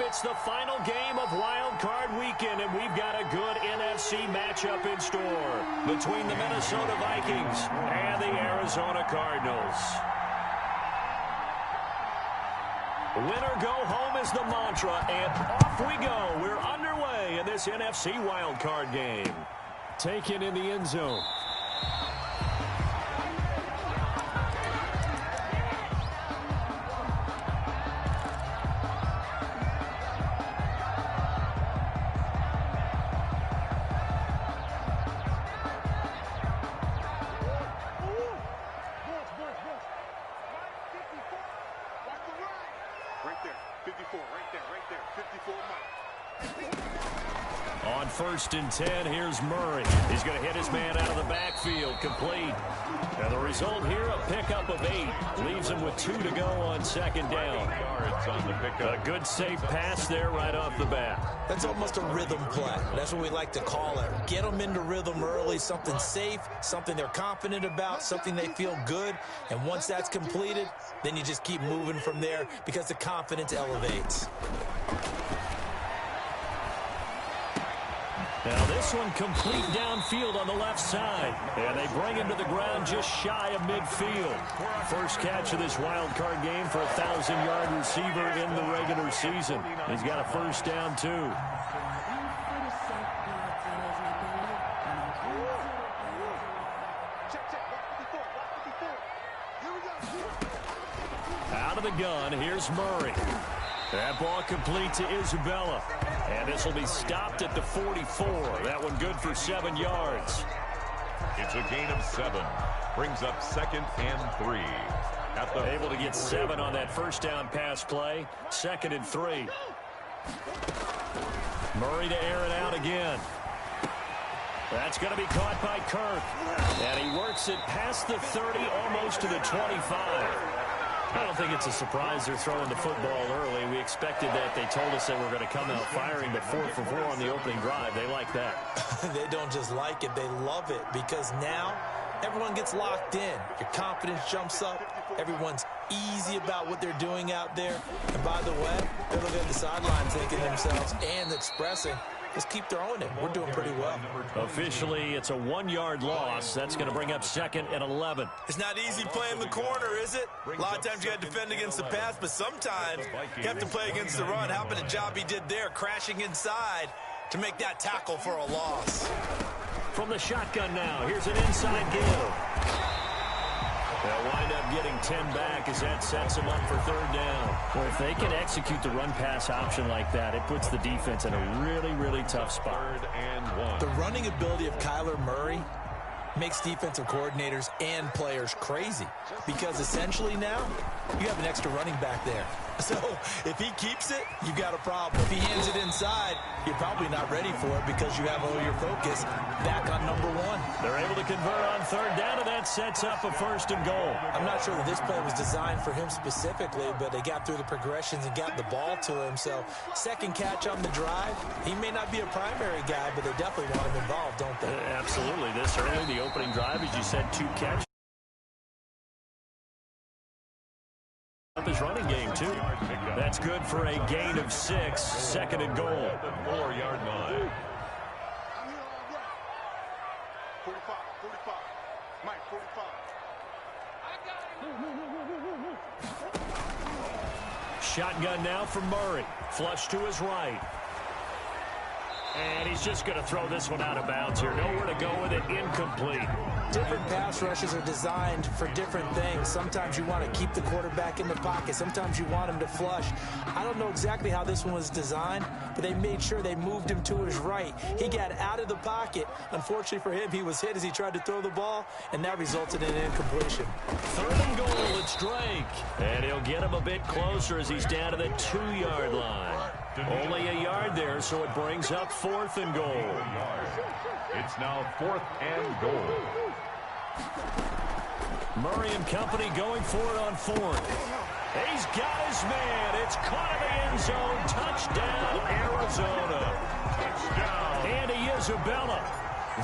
It's the final game of Wildcard Weekend, and we've got a good NFC matchup in store between the Minnesota Vikings and the Arizona Cardinals. Winner go home is the mantra, and off we go. We're underway in this NFC Wildcard game. Taken in the end zone. On 1st and 10, here's Murray. He's going to hit his man out of the backfield, complete. And the result here, a pickup of 8. Leaves him with 2 to go on 2nd down. A good safe pass there right off the bat. That's almost a rhythm play. That's what we like to call it. Get them into rhythm early, something safe, something they're confident about, something they feel good. And once that's completed, then you just keep moving from there because the confidence elevates. Now this one complete downfield on the left side. And they bring him to the ground just shy of midfield. First catch of this wild card game for a 1,000-yard receiver in the regular season. He's got a first down, too. Out of the gun, here's Murray. That ball complete to Isabella. And this will be stopped at the 44. That one good for 7 yards. It's a gain of 7. Brings up 2nd and 3. Able to get 7 on that first down pass play. 2nd and 3. Murray to air it out again. That's going to be caught by Kirk. And he works it past the 30, almost to the 25. I don't think it's a surprise they're throwing the football early. We expected that. They told us they were going to come out firing, but 4 for 4 on the opening drive. They like that. They don't just like it. They love it because now everyone gets locked in. Your confidence jumps up. Everyone's easy about what they're doing out there. And by the way, they're looking at the sideline thinking themselves and expressing, just keep throwing it. We're doing pretty well. Officially, it's a 1-yard loss. That's going to bring up 2nd and 11. It's not easy playing the corner, is it? A lot of times you got to defend against the pass, but sometimes you have to play against the run. How about the job he did there, crashing inside to make that tackle for a loss? From the shotgun now, here's an inside give. They'll wind up getting 10 back as that sets them up for 3rd down. Well, if they can execute the run-pass option like that, it puts the defense in a really, really tough spot. 3rd and 1. The running ability of Kyler Murray makes defensive coordinators and players crazy because essentially now you have an extra running back there. So if he keeps it, you've got a problem. If he hands it inside, you're probably not ready for it because you have all your focus back on number 1. They're able to convert on 3rd down, and that sets up a 1st and goal. I'm not sure that this play was designed for him specifically, but they got through the progressions and got the ball to him. So 2nd catch on the drive. He may not be a primary guy, but they definitely want him involved, don't they? Absolutely. This early, the opening drive, as you said, 2 catches. Up his running game, too. That's good for a gain of 6, 2nd and goal. 4-yard line. 45. Mike, 45. Shotgun now for Murray. Flush to his right. And he's just going to throw this one out of bounds here. Nowhere to go with it. Incomplete. Different pass rushes are designed for different things. Sometimes you want to keep the quarterback in the pocket. Sometimes you want him to flush. I don't know exactly how this one was designed, but they made sure they moved him to his right. He got out of the pocket. Unfortunately for him, he was hit as he tried to throw the ball, and that resulted in an incompletion. 3rd and goal, it's Drake. And he'll get him a bit closer as he's down to the 2-yard line. Only a yard there, so it brings up 4th and goal. It's now 4th and goal. Murray and company going for it on 4th. He's got his man. It's caught in the end zone. Touchdown, Arizona. Touchdown. Andy Isabella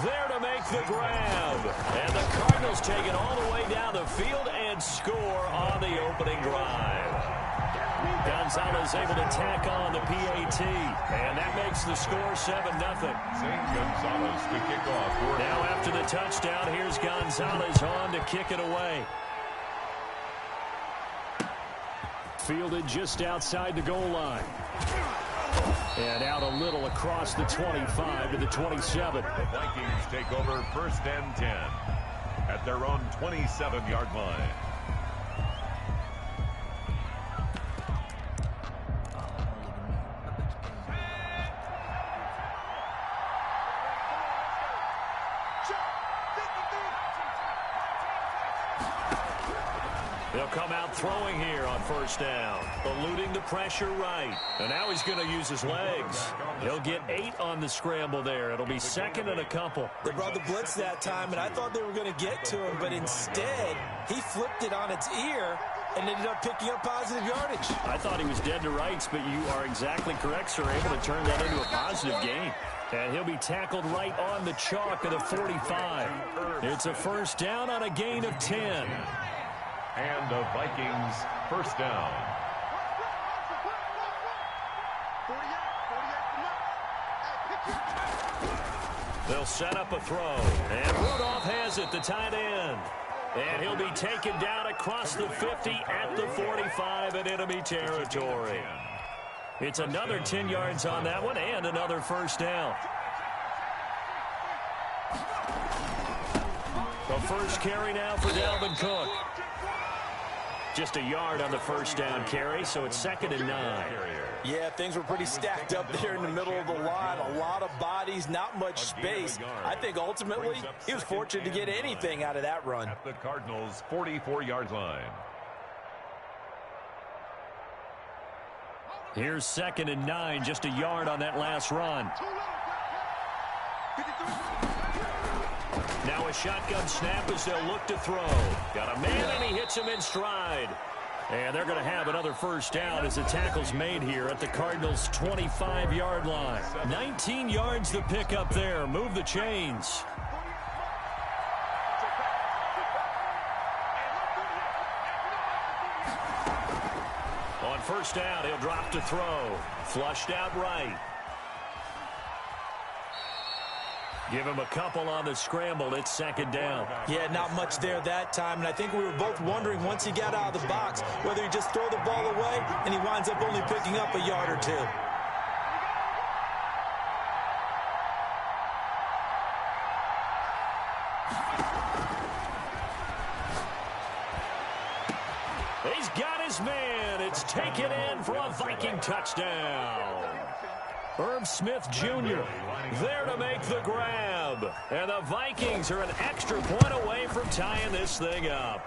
there to make the grab. And the Cardinals take it all the way down the field and score on the opening drive. Gonzalez able to tack on the PAT, and that makes the score 7-0. St. Gonzalez to kick off. Now after the touchdown, here's Gonzalez on to kick it away. Fielded just outside the goal line. And out a little across the 25 to the 27. The Vikings take over 1st and 10 at their own 27-yard line. They'll come out throwing here on 1st down, eluding the pressure right. And now he's going to use his legs. He'll get 8 on the scramble there. It'll be 2nd and a couple. They brought the blitz that time, and I thought they were going to get to him, but instead he flipped it on its ear and ended up picking up positive yardage. I thought he was dead to rights, but you are exactly correct, sir. Able to turn that into a positive gain. And he'll be tackled right on the chalk of the 45. It's a 1st down on a gain of 10. And the Vikings 1st down. They'll set up a throw. And Rudolph has it, the tight end. And he'll be taken down across the 50 at the 45 in enemy territory. It's another 10 yards on that one and another 1st down. The first carry now for Dalvin Cook. Just a yard on the 1st down carry, so it's 2nd and 9. Yeah, things were pretty stacked up there in the middle of the line. A lot of bodies, not much space. I think ultimately he was fortunate to get anything out of that run. At the Cardinals' 44-yard line. Here's 2nd and 9, just a yard on that last run. Now a shotgun snap as they'll look to throw. Got a man, and he hits him in stride. And they're going to have another 1st down as the tackle's made here at the Cardinals' 25-yard line. 19 yards to pick up there. Move the chains. On 1st down, he'll drop to throw. Flushed out right. Give him a couple on the scramble. It's 2nd down. Yeah, not much there that time. And I think we were both wondering once he got out of the box whether he just throw the ball away and he winds up only picking up a yard or 2. He's got his man. It's taken in for a Viking touchdown. Herb Smith Jr. there to make the grab. And the Vikings are an extra point away from tying this thing up.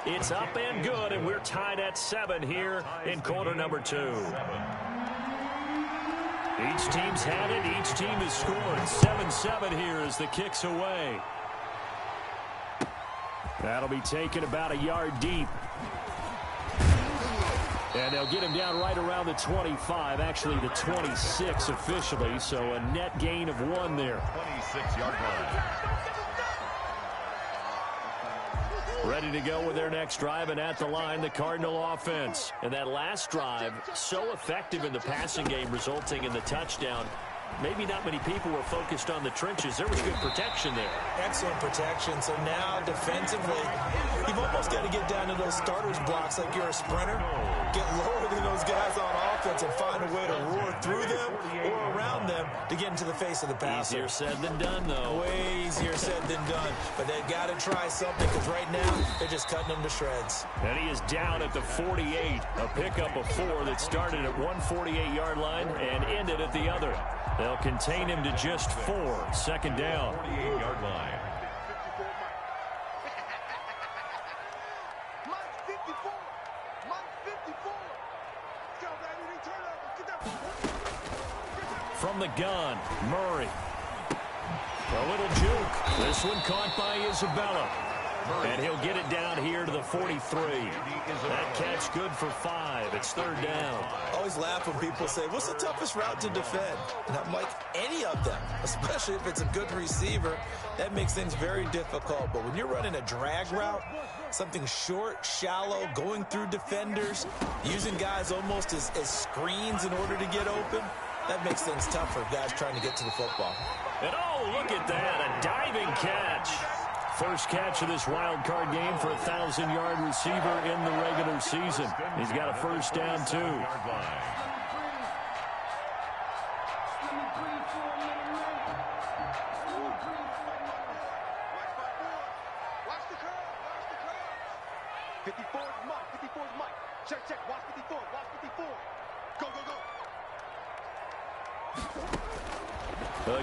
It's up and good, and we're tied at 7 here in quarter number 2. Each team's had it. Each team has scored. 7-7 here as the kick's away. That'll be taken about a yard deep. And they'll get him down right around the 25, actually the 26 officially, so a net gain of 1 there. 26-yard line. Ready to go with their next drive, and at the line, the Cardinal offense. And that last drive, so effective in the passing game, resulting in the touchdown. Maybe not many people were focused on the trenches. There was good protection there. Excellent protection. So now defensively, you've almost got to get down to those starters blocks like you're a sprinter. Get lower than those guys on offense and find a way to roar through them or around them to get into the face of the passer. Easier said than done, though. Way easier said than done. But they've got to try something because right now they're just cutting them to shreds. And he is down at the 48. A pickup of 4 that started at 148-yard line and ended at the other. They'll contain him to just 4. 2nd down. 48-yard line. From the gun, Murray. A little juke. This one caught by Isabella. And he'll get it down here to the 43. That catch good for 5. It's 3rd down. I always laugh when people say, what's the toughest route to defend? And I'm like, any of them, especially if it's a good receiver. That makes things very difficult. But when you're running a drag route, Something short, shallow, going through defenders, using guys almost as screens in order to get open. That makes things tough for guys trying to get to the football. And oh, look at that, a diving catch. First catch of this wild card game for a 1,000-yard receiver in the regular season. He's got a first down, too.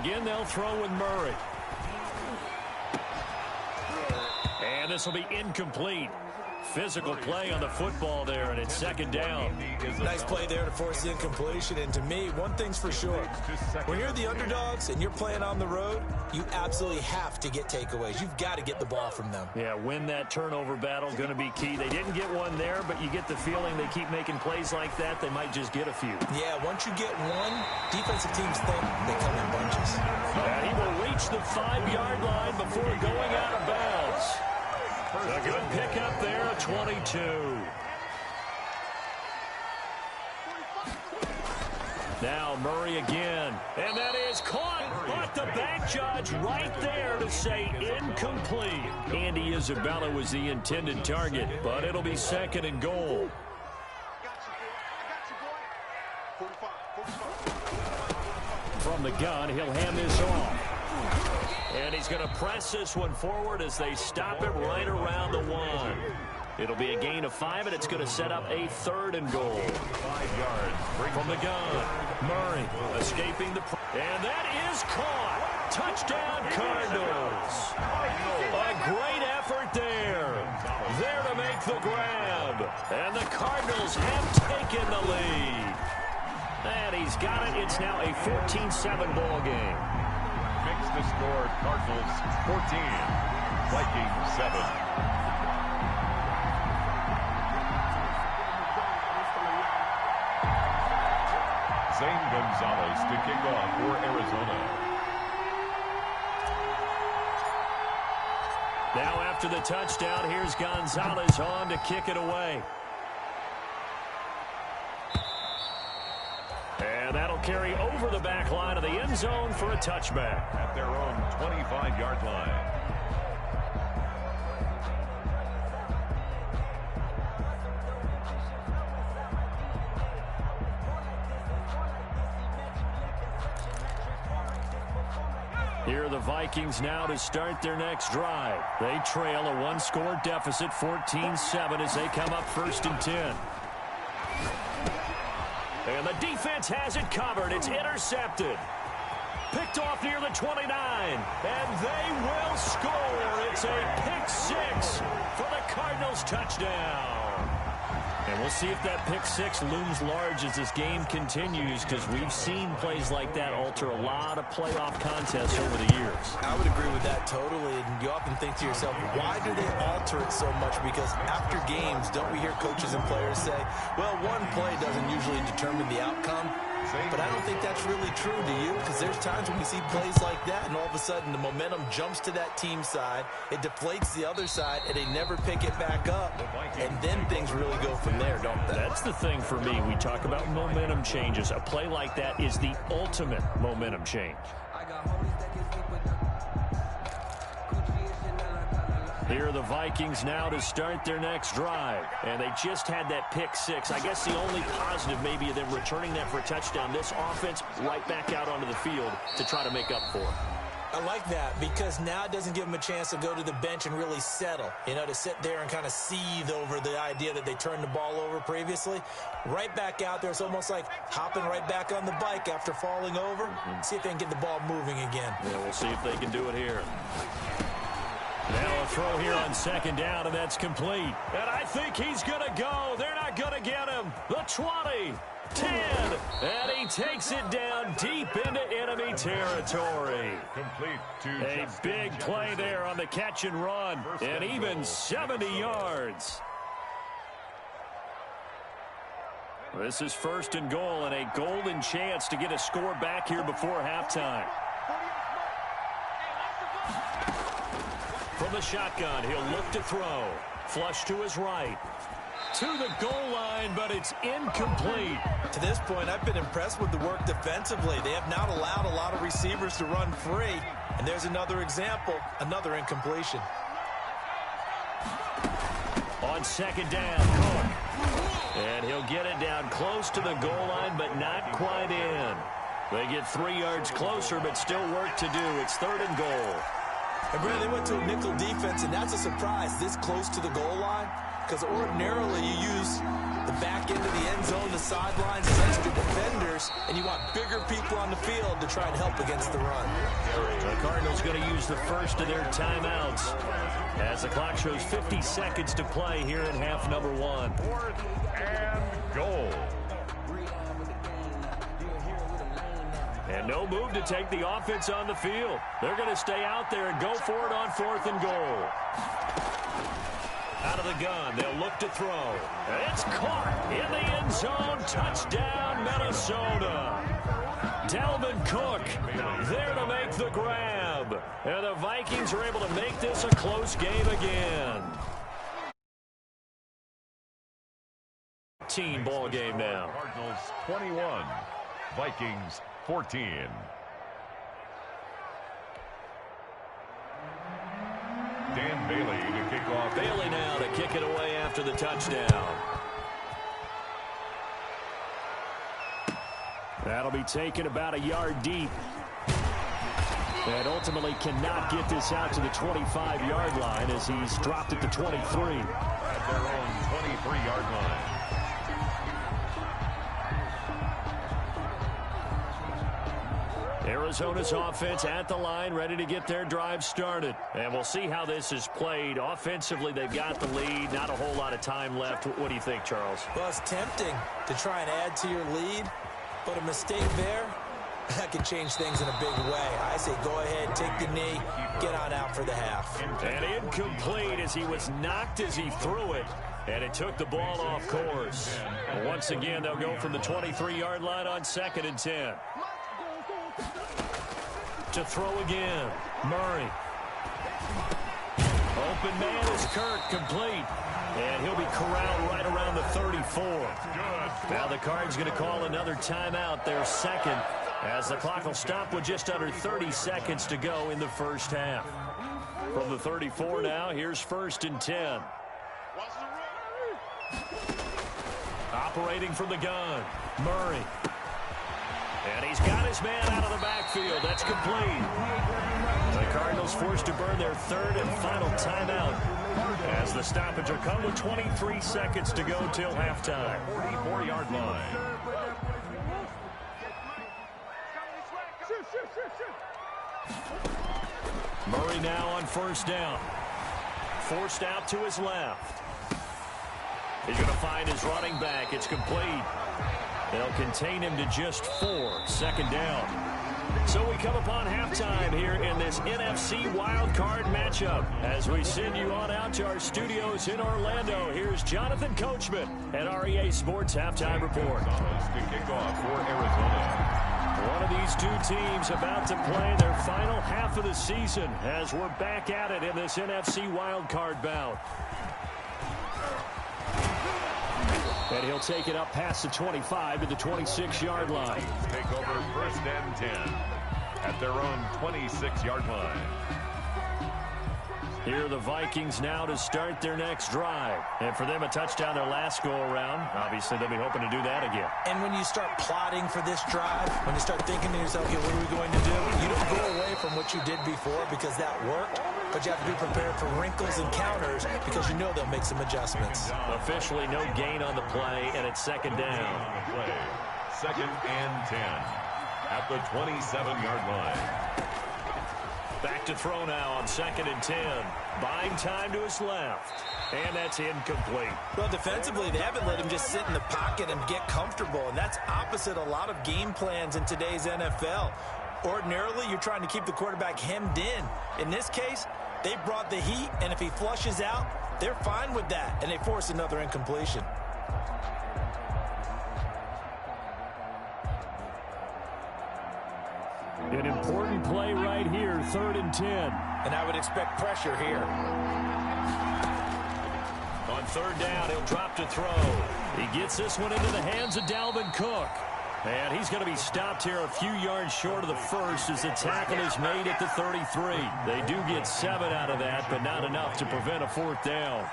Again, they'll throw with Murray. And this will be incomplete. Physical play on the football there, and it's second down. Nice play there to force the incompletion. And to me, one thing's for sure. When you're the underdogs and you're playing on the road, you absolutely have to get takeaways. You've got to get the ball from them. Yeah, win that turnover battle, going to be key. They didn't get one there, but you get the feeling they keep making plays like that, they might just get a few. Yeah, once you get one, defensive teams think they come in bunches. And he will reach the 5-yard line before going out of bounds. A good pick up there, 22. Now Murray again, and that is caught, but the back judge right there to say incomplete. Andy Isabella was the intended target, but it'll be second and goal. From the gun, he'll hand this off. And he's going to press this one forward as they stop it right around the 1. It'll be a gain of 5, and it's going to set up a third and goal. 5 yards from the gun. Murray escaping the... And that is caught. Touchdown, Cardinals. A great effort there. There to make the grab. And the Cardinals have taken the lead. And he's got it. It's now a 14-7 ball game. Makes the score Cardinals 14, Vikings 7. Zane Gonzalez to kick off for Arizona. Now after the touchdown, here's Gonzalez on to kick it away. And that'll carry over the back line of the end zone for a touchback. At their own 25-yard line. Here are the Vikings now to start their next drive. They trail a one-score deficit, 14-7, as they come up 1st and 10. And the defense has it covered. It's intercepted. Picked off near the 29. And they will score. It's a pick 6 for the Cardinals touchdown. And we'll see if that pick 6 looms large as this game continues, because we've seen plays like that alter a lot of playoff contests over the years. I would agree with that totally. And you often think to yourself, why do they alter it so much? Because after games, don't we hear coaches and players say, well, one play doesn't usually determine the outcome? But I don't think that's really true, do you? Because there's times when we see plays like that, and all of a sudden the momentum jumps to that team side, it deflates the other side, and they never pick it back up. And then things really go from there, don't they? That's the thing for me. We talk about momentum changes. A play like that is the ultimate momentum change. Here are the Vikings now to start their next drive. And they just had that pick 6. I guess the only positive maybe of them returning that for a touchdown. This offense right back out onto the field to try to make up for it. I like that, because now it doesn't give them a chance to go to the bench and really settle, to sit there and kind of seethe over the idea that they turned the ball over previously. Right back out there, it's almost like hopping right back on the bike after falling over. See if they can get the ball moving again. Yeah, we'll see if they can do it here. Now a throw here on 2nd down, and that's complete. And I think he's going to go. They're not going to get him. The 20, 10, and he takes it down deep into enemy territory. Complete to a big play there on the catch and run, and even 70 yards. This is 1st and goal, and a golden chance to get a score back here before halftime. From the shotgun, he'll look to throw. Flush to his right. To the goal line, but it's incomplete. To this point, I've been impressed with the work defensively. They have not allowed a lot of receivers to run free. And there's another example, another incompletion. On second down, Cook. And he'll get it down close to the goal line, but not quite in. They get 3 yards closer, but still work to do. It's 3rd and goal. And Brad, they went to a nickel defense, and that's a surprise this close to the goal line. Because ordinarily you use the back end of the end zone, the sidelines as extra defenders, and you want bigger people on the field to try and help against the run. The Cardinals going to use the first of their timeouts as the clock shows 50 seconds to play here in half number 1. 4th and goal. And no move to take the offense on the field. They're going to stay out there and go for it on 4th and goal. Out of the gun, they'll look to throw. And it's caught in the end zone. Touchdown, Minnesota. Dalvin Cook there to make the grab. And the Vikings are able to make this a close game again. Team ball game now. Cardinals 21, Vikings 14. Dan Bailey to kick off. Bailey now to kick it away after the touchdown. That'll be taken about a yard deep. And ultimately cannot get this out to the 25-yard line as he's dropped at the 23. At their own 23-yard line. Arizona's offense at the line, ready to get their drive started. And we'll see how this is played. Offensively, they've got the lead. Not a whole lot of time left. What do you think, Charles? Well, it's tempting to try and add to your lead, but a mistake there, that could change things in a big way. I say go ahead, take the knee, get on out for the half. And incomplete as he was knocked as he threw it. And it took the ball off course. Once again, they'll go from the 23-yard line on 2nd and 10. To throw again, Murray. Open man is Kirk, complete. And he'll be corralled right around the 34. Now the Cards going to call another timeout, their second, as the clock will stop with just under 30 seconds to go in the first half. From the 34 now, here's 1st and 10. Operating from the gun, Murray. And he's got his man out of the backfield. That's complete. The Cardinals forced to burn their 3rd and final timeout as the stoppage will come with 23 seconds to go till halftime. 34-yard line. Murray now on 1st down. Forced out to his left. He's going to find his running back. It's complete. They'll contain him to just 4. 2nd down. So we come upon halftime here in this NFC Wildcard matchup. As we send you on out to our studios in Orlando, here's Jonathan Coachman at REA Sports Halftime Report. To kick off for Arizona. One of these two teams about to play their final half of the season as we're back at it in this NFC Wildcard bout. And he'll take it up past the 25 to the 26-yard line. Take over 1st and 10 at their own 26-yard line. Here are the Vikings now to start their next drive. And for them, a touchdown their last go-around. Obviously, they'll be hoping to do that again. And when you start plotting for this drive, when you start thinking to yourself, okay, what are we going to do? You don't go away from what you did before because that worked, but you have to be prepared for wrinkles and counters because you know they'll make some adjustments. Officially, no gain on the play, and it's 2nd down. 2nd and 10 at the 27-yard line. Back to throw now on 2nd and 10. Buying time to his left. And that's incomplete. Well, defensively, they haven't let him just sit in the pocket and get comfortable, and that's opposite a lot of game plans in today's NFL. Ordinarily, you're trying to keep the quarterback hemmed in. In this case, they brought the heat, and if he flushes out, they're fine with that, and they force another incompletion. An important play right here, 3rd and 10. And I would expect pressure here. On third down, he'll drop to throw. He gets this one into the hands of Dalvin Cook. And he's going to be stopped here a few yards short of the first as the tackle is made at the 33. They do get 7 out of that, but not enough to prevent a fourth down.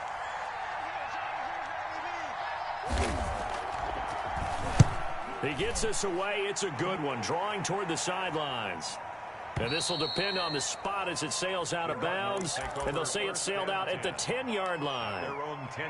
He gets us away. It's a good one, drawing toward the sidelines. And this will depend on the spot as it sails out of bounds. And they'll say it sailed out at the 10-yard line.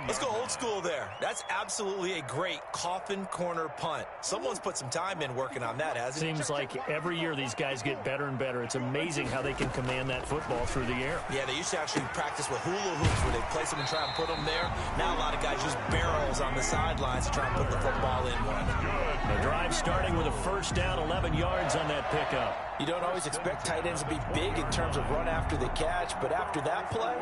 Let's go old school there. That's absolutely a great coffin corner punt. Someone's put some time in working on that, hasn't he? Seems like every year these guys get better and better. It's amazing how they can command that football through the air. Yeah, they used to actually practice with hula hoops where they place them and try and put them there. Now a lot of guys use barrels on the sidelines to try and put the football in one. The drive starting with a first down, 11 yards on that pickup. You don't always expect tight ends to be big in terms of run after the catch, but after that play,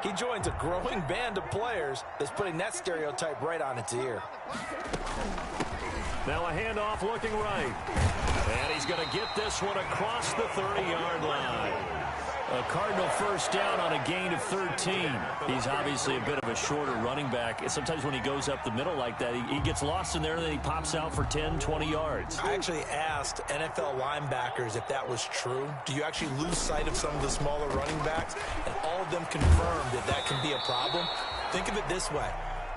he joins a growing band of players that's putting that stereotype right on its ear. Now a handoff looking right. And he's going to get this one across the 30-yard line. A Cardinal first down on a gain of 13. He's obviously a bit of a shorter running back. Sometimes when he goes up the middle like that, he gets lost in there, and then he pops out for 10, 20 yards. I actually asked NFL linebackers if that was true. Do you actually lose sight of some of the smaller running backs? And all of them confirmed that that can be a problem. Think of it this way.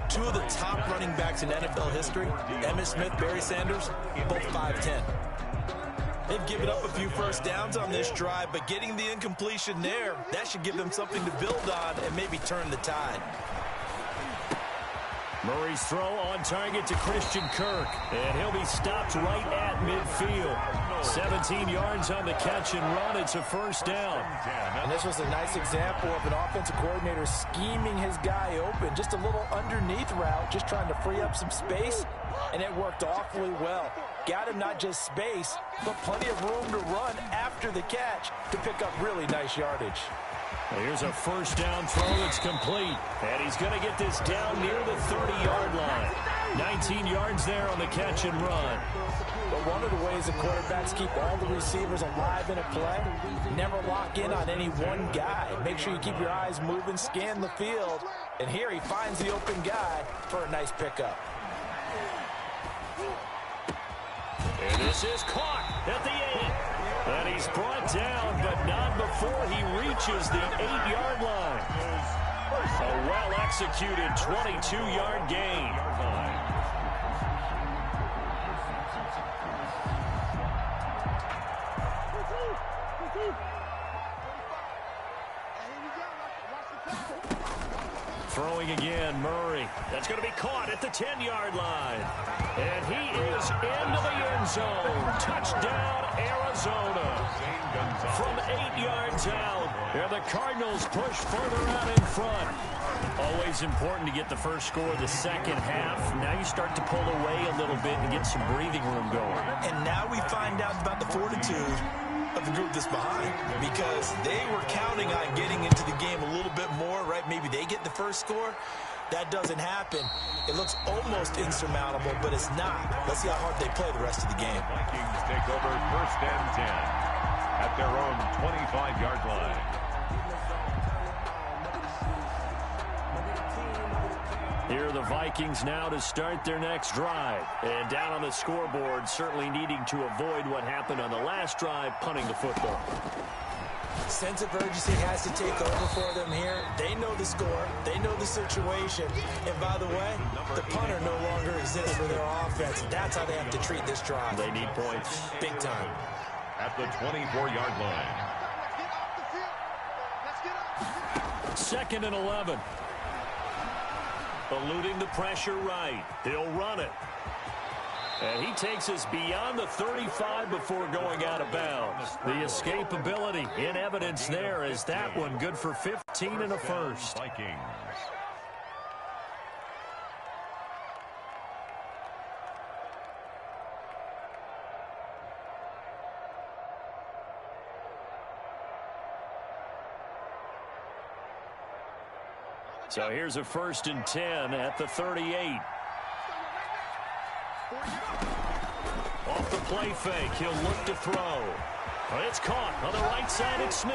2 of the top running backs in NFL history, Emmitt Smith, Barry Sanders, both 5'10". They've given up a few first downs on this drive, but getting the incompletion there, that should give them something to build on and maybe turn the tide. Murray's throw on target to Christian Kirk, and he'll be stopped right at midfield. 17 yards on the catch and run. It's a first down. And this was a nice example of an offensive coordinator scheming his guy open. Just a little underneath route, just trying to free up some space, and it worked awfully well. Got him not just space, but plenty of room to run after the catch to pick up really nice yardage. Here's a first down throw that's complete. And he's going to get this down near the 30-yard line. 19 yards there on the catch and run. But one of the ways the quarterbacks keep all the receivers alive in a play, never lock in on any one guy. Make sure you keep your eyes moving, scan the field. And here he finds the open guy for a nice pickup. And this is caught at the 8. And he's brought down, but not before he reaches the 8-yard line. A well-executed 22-yard gain. Throwing again, Murray. That's going to be caught at the 10-yard line. And he is into the end zone. Touchdown, Arizona. From 8 yards out. And the Cardinals push further out in front. Always important to get the first score the second half. Now you start to pull away a little bit and get some breathing room going. And now we find out about the fortitude of the group that's behind, because they were counting on getting into the game a little bit more, right? Maybe they get the first score. That doesn't happen. It looks almost insurmountable, but it's not. Let's see how hard they play the rest of the game. Vikings take over first and 10 at their own 25-yard line. Here are the Vikings now to start their next drive. And down on the scoreboard, certainly needing to avoid what happened on the last drive, punting the football. Sense of urgency has to take over for them here. They know the score. They know the situation. And by the way, the punter no longer exists for their offense. That's how they have to treat this drive. They need points. Big time. At the 24-yard line. 2nd and 11. Eluding the pressure right. He'll run it. And he takes us beyond the 35 before going out of bounds. The escapability in evidence there is that one good for 15 and a first. Vikings. So here's a 1st and 10 at the 38. Off the play fake, he'll look to throw. It's caught on the right side. It's Smith.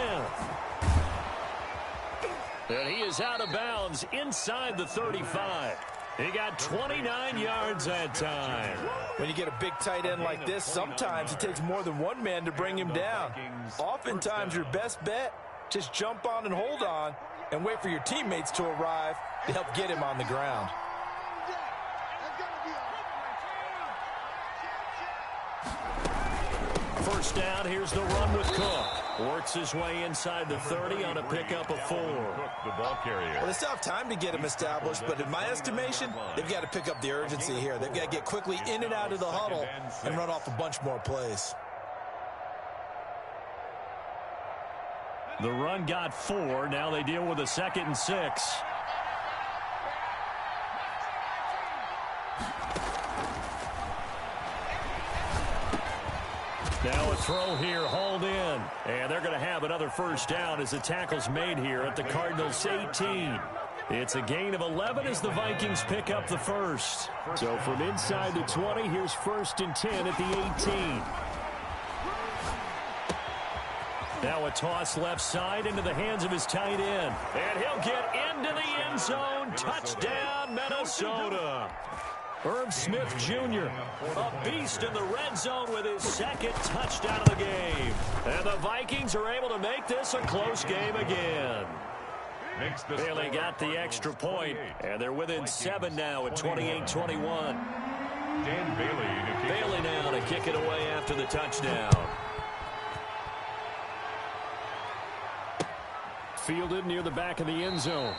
And he is out of bounds inside the 35. He got 29 yards that time. When you get a big tight end like this, sometimes it takes more than one man to bring him down. Oftentimes, your best bet, just jump on and hold on and wait for your teammates to arrive to help get him on the ground. First down, here's the run with Cook. Works his way inside the 30 on a pickup of 4. The ball carrier. Well, they still have time to get him established, but in my estimation, they've got to pick up the urgency here. They've got to get quickly in and out of the huddle and run off a bunch more plays. The run got 4. Now they deal with a 2nd and 6. Now a throw here, hauled in. And they're going to have another first down as the tackle's made here at the Cardinals' 18. It's a gain of 11 as the Vikings pick up the first. So from inside the 20, here's 1st and 10 at the 18. Now a toss left side into the hands of his tight end. And he'll get into the end zone. Touchdown, Minnesota. Irv Smith Jr., a beast in the red zone with his 2nd touchdown of the game. And the Vikings are able to make this a close game again. Bailey got the extra point, and they're within 7 now at 28-21. Dan Bailey now to kick it away after the touchdown. Fielded near the back of the end zone.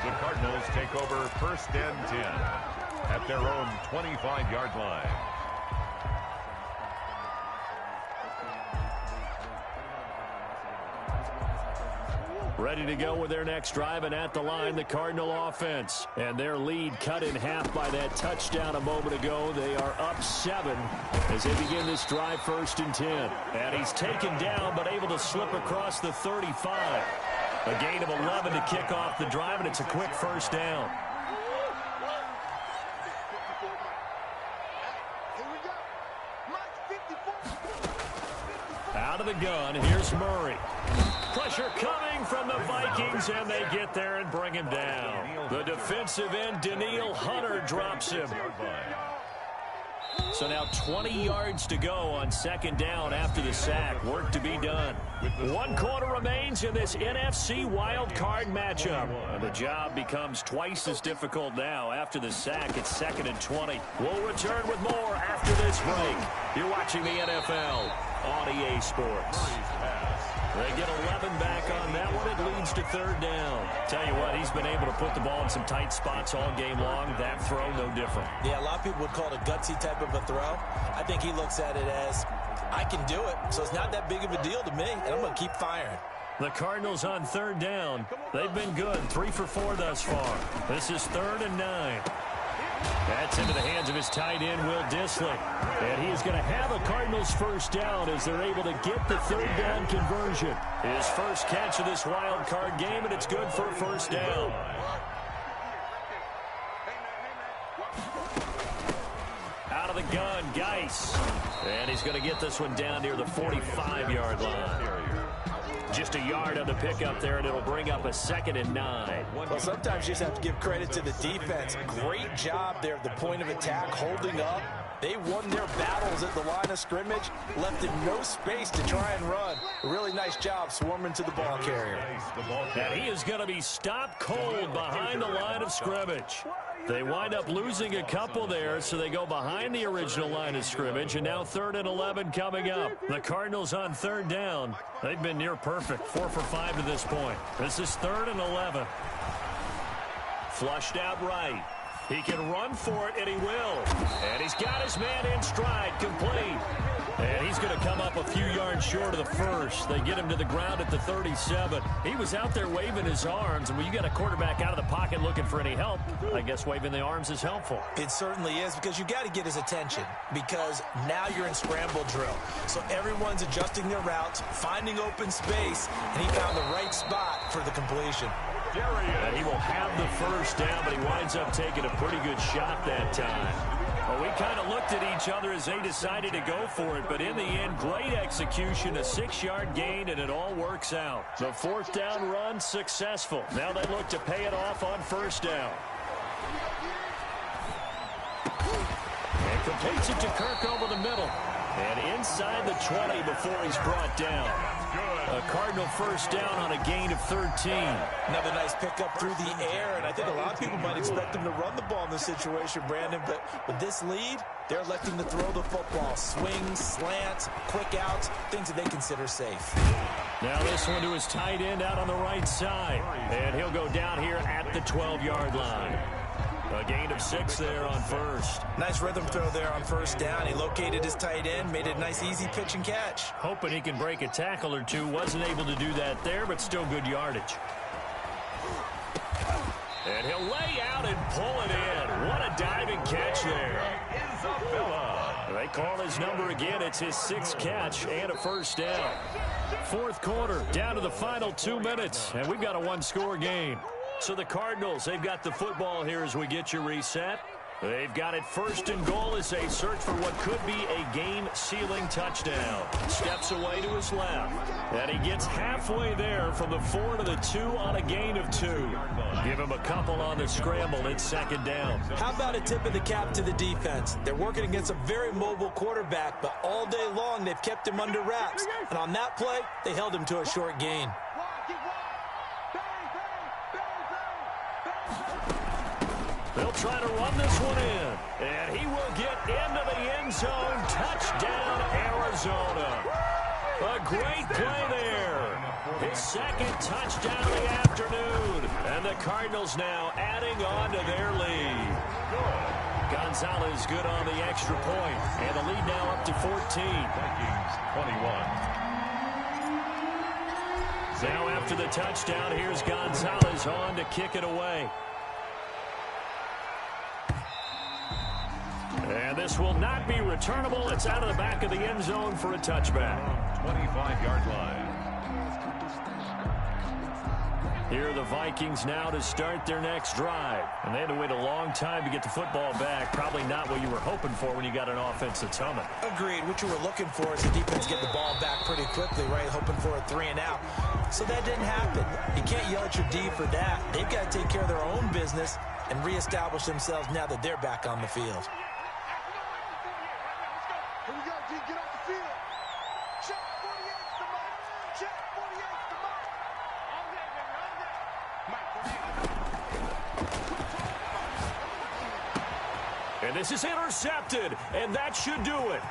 The Cardinals take over 1st and 10 at their own 25-yard line. Ready to go with their next drive, and at the line, the Cardinal offense. And their lead cut in half by that touchdown a moment ago. They are up 7 as they begin this drive 1st and 10. And he's taken down, but able to slip across the 35. A gain of 11 to kick off the drive, and it's a quick first down. Out of the gun, here's Murray. Pressure coming from the Vikings, and they get there and bring him down. The defensive end, Danielle Hunter, drops him. So now 20 yards to go on 2nd down after the sack. Work to be done. 1 quarter remains in this NFC Wildcard matchup. And the job becomes twice as difficult now. After the sack, it's 2nd and 20. We'll return with more after this break. You're watching the NFL on EA Sports. They get 11 back on that one. It leads to 3rd down. Tell you what, he's been able to put the ball in some tight spots all game long. That throw, no different. Yeah, a lot of people would call it a gutsy type of a throw. I think he looks at it as, I can do it, so it's not that big of a deal to me, and I'm going to keep firing. The Cardinals on 3rd down. They've been good, 3 for 4 thus far. This is 3rd and 9. That's into the hands of his tight end, Will Dissly. And he is going to have a Cardinals first down as they're able to get the 3rd down conversion. His first catch of this wild card game, and it's good for a first down. Out of the gun, Geis. And he's going to get this one down near the 45-yard line. Just a yard on the pickup there, and it'll bring up a 2nd and 9. Well, sometimes you just have to give credit to the defense. Great job there at the point of attack, holding up. They won their battles at the line of scrimmage, left him no space to try and run. A really nice job swarming to the ball carrier. And he is going to be stopped cold behind the line of scrimmage. They wind up losing a couple there, so they go behind the original line of scrimmage, and now 3rd and 11 coming up. The Cardinals on 3rd down. They've been near perfect, 4 for 5 to this point. This is 3rd and 11. Flushed out right. He can run for it, and he will. And he's got his man in stride, complete. And he's going to come up a few yards short of the first. They get him to the ground at the 37. He was out there waving his arms, and when you got a quarterback out of the pocket looking for any help, I guess waving the arms is helpful. It certainly is, because you got to get his attention, because now you're in scramble drill. So everyone's adjusting their routes, finding open space, and he found the right spot for the completion. And he will have the first down, but he winds up taking a pretty good shot that time. Well, we kind of looked at each other as they decided to go for it, but in the end, great execution, a 6-yard gain, and it all works out. The fourth down run successful. Now they look to pay it off on first down. And completes it to Kirk over the middle. And inside the 20 before he's brought down. A Cardinal first down on a gain of 13. Another nice pickup through the air, and I think a lot of people might expect him to run the ball in this situation, Brandon, but with this lead, they're electing to throw the football. Swings, slants, quick outs, things that they consider safe. Now this one to his tight end out on the right side, and he'll go down here at the 12-yard line. A gain of 6 there on first. Nice rhythm throw there on first down. He located his tight end, made it a nice, easy pitch and catch. Hoping he can break a tackle or two. Wasn't able to do that there, but still good yardage. And he'll lay out and pull it in. What a diving catch there. They call his number again. It's his 6th catch and a first down. Fourth quarter, down to the final 2 minutes, and we've got a one-score game. So the Cardinals, they've got the football here as we get you reset. They've got it first and goal as they search for what could be a game-sealing touchdown. Steps away to his left. And he gets halfway there from the 4 to the 2 on a gain of 2. Give him a couple on the scramble. It's second down. How about a tip of the cap to the defense? They're working against a very mobile quarterback, but all day long they've kept him under wraps. And on that play, they held him to a short gain. They'll try to run this one in. And he will get into the end zone. Touchdown, Arizona. A great play there. His 2nd touchdown of the afternoon. And the Cardinals now adding on to their lead. Gonzalez good on the extra point. And the lead now up to 14. Vikings 21. Now after the touchdown, here's Gonzalez on to kick it away. And this will not be returnable. It's out of the back of the end zone for a touchback. 25-yard line. Here are the Vikings now to start their next drive. And they had to wait a long time to get the football back. Probably not what you were hoping for when you got an offense that's humming. Agreed. What you were looking for is the defense get the ball back pretty quickly, right? Hoping for a 3 and out. So that didn't happen. You can't yell at your D for that. They've got to take care of their own business and reestablish themselves now that they're back on the field. Here we go, D. Get off the field. Check 48's the mark. Check 48's the mark. All day, baby, all day. Mike, And this is intercepted, and that should do it.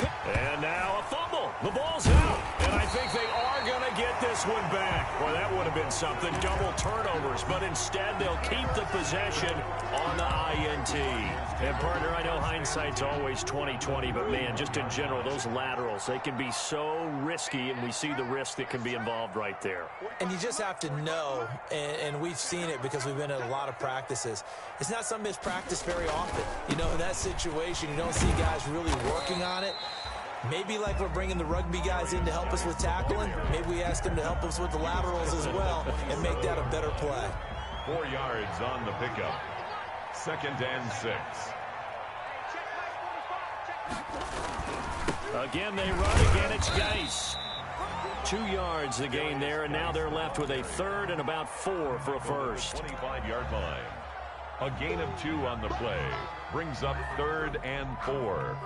And now a fumble. The ball's out. And I think they are going to get this one back. Well, that would have been something. Double turnovers. But instead, they'll keep the possession on the INT. And, partner, I know hindsight's always 20/20, but, man, just in general, those laterals, they can be so risky, and we see the risk that can be involved right there. And you just have to know, and we've seen it because we've been at a lot of practices. It's not something that's practiced very often. You know, in that situation, you don't see guys really working on it. Maybe like we're bringing the rugby guys in to help us with tackling, maybe we ask them to help us with the laterals as well and make that a better play. 4 yards on the pickup. 2nd and 6. Again, they run. Again, it's Geis. 2 yards the gain there, and now they're left with a 3rd and about 4 for a first. 25-yard line. A gain of 2 on the play. Brings up 3rd and 4.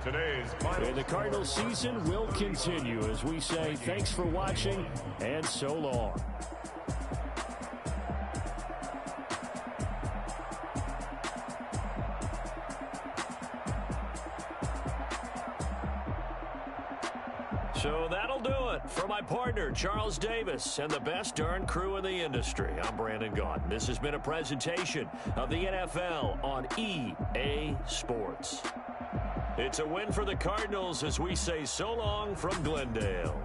Today's final. And the Cardinals season will continue as we say thanks for watching and so long. So that'll do it for my partner, Charles Davis, and the best darn crew in the industry. I'm Brandon Gaudin. This has been a presentation of the NFL on EA Sports. It's a win for the Cardinals as we say so long from Glendale.